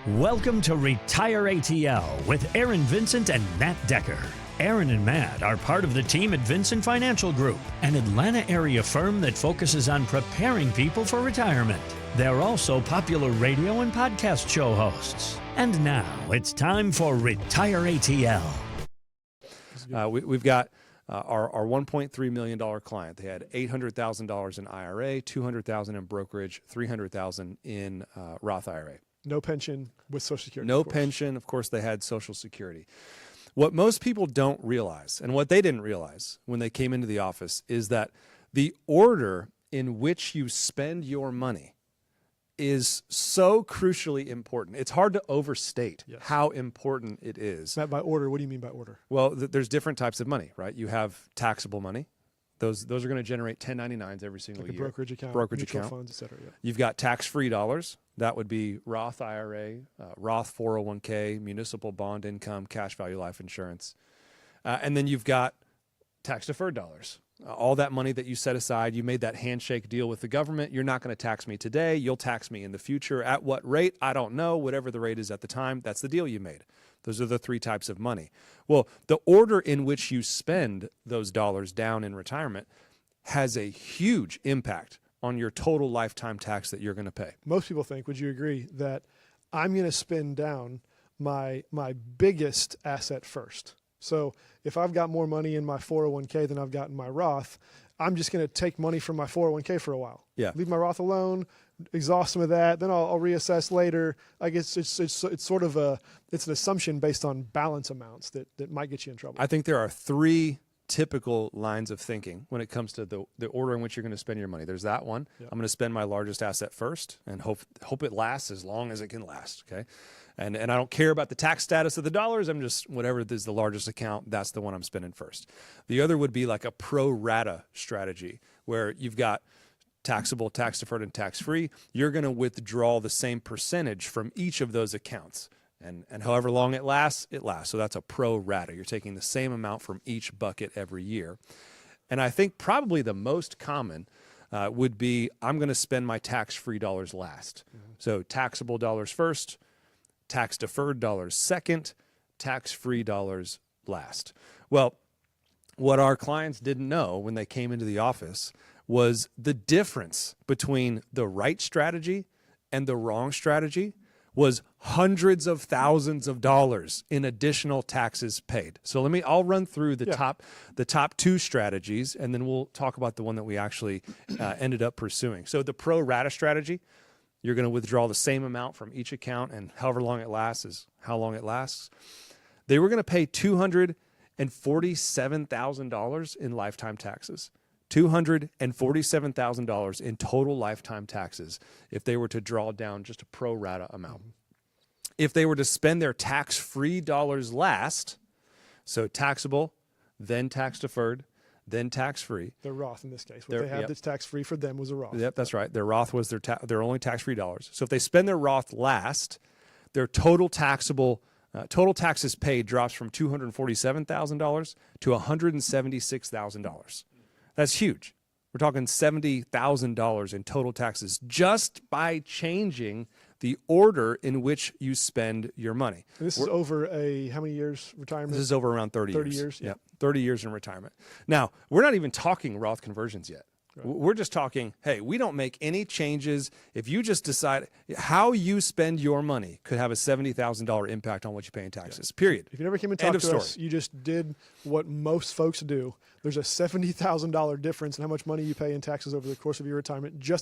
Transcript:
Welcome to Retire ATL with Aaron Vincent and Matt Decker. Aaron and Matt are part of the team at Vincent Financial Group, an Atlanta area firm that focuses on preparing people for retirement. They're also popular radio and podcast show hosts. And now it's time for Retire ATL. We've got our $1.3 million client. They had $800,000 in IRA, $200,000 in brokerage, $300,000 in Roth IRA. No pension with Social Security. No pension. Of course, they had Social Security. What most people don't realize, and what they didn't realize when they came into the office, is that the order in which you spend your money is so crucially important. It's hard to overstate how important it is. Matt, by order, what do you mean by order? Well, there's different types of money, right? You have taxable money. Those are going to generate 1099s every single year. Brokerage account, brokerage mutual account, funds, et cetera. Yeah. You've got tax-free dollars. That would be Roth IRA, Roth 401k, municipal bond income, cash value life insurance. And then you've got tax-deferred dollars. All that money that you set aside, you made that handshake deal with the government. You're not going to tax me today. You'll tax me in the future. At what rate? I don't know. Whatever the rate is at the time, that's the deal you made. Those are the three types of money. Well, the order in which you spend those dollars down in retirement has a huge impact on your total lifetime tax that you're going to pay. Most people think, would you agree, that I'm going to spend down my biggest asset first? So if I've got more money in my 401k than I've got in my Roth, I'm just going to take money from my 401k for a while. Yeah. Leave my Roth alone, exhaust some of that, then I'll reassess later. I guess it's sort of it's an assumption based on balance amounts that might get you in trouble. I think there are three typical lines of thinking when it comes to the order in which you're going to spend your money. There's that one. Yep. I'm going to spend my largest asset first and hope it lasts as long as it can last. Okay. And I don't care about the tax status of the dollars. I'm just, whatever is the largest account, that's the one I'm spending first. The other would be like a pro rata strategy where you've got taxable, tax deferred, and tax free. You're going to withdraw the same percentage from each of those accounts. And however long it lasts, it lasts. So that's a pro rata. You're taking the same amount from each bucket every year. And I think probably the most common would be, I'm going to spend my tax-free dollars last. Mm-hmm. So taxable dollars first, tax-deferred dollars second, tax-free dollars last. Well, what our clients didn't know when they came into the office was the difference between the right strategy and the wrong strategy was hundreds of thousands of dollars in additional taxes paid. So I'll run through the top two strategies, and then we'll talk about the one that we actually ended up pursuing. So the pro rata strategy, you're going to withdraw the same amount from each account, and however long it lasts is how long it lasts. They were going to pay $247,000 in lifetime taxes. $247,000 in total lifetime taxes if they were to draw down just a pro rata amount. If they were to spend their tax-free dollars last, so taxable, then tax-deferred, then tax-free. Their Roth in this case. What they had that's tax-free for them was a Roth. Yep, that's right. Their Roth was their only tax-free dollars. So if they spend their Roth last, their total taxes paid drops from $247,000 to $176,000. That's huge. We're talking $70,000 in total taxes just by changing the order in which you spend your money. And this is over how many years retirement? This is over around 30 years. 30 years? Yeah, 30 years in retirement. Now, we're not even talking Roth conversions yet. Right. We're just talking, hey, we don't make any changes. If you just decide how you spend your money could have a $70,000 impact on what you pay in taxes, period. If you never came and talked to us, you just did what most folks do. There's a $70,000 difference in how much money you pay in taxes over the course of your retirement just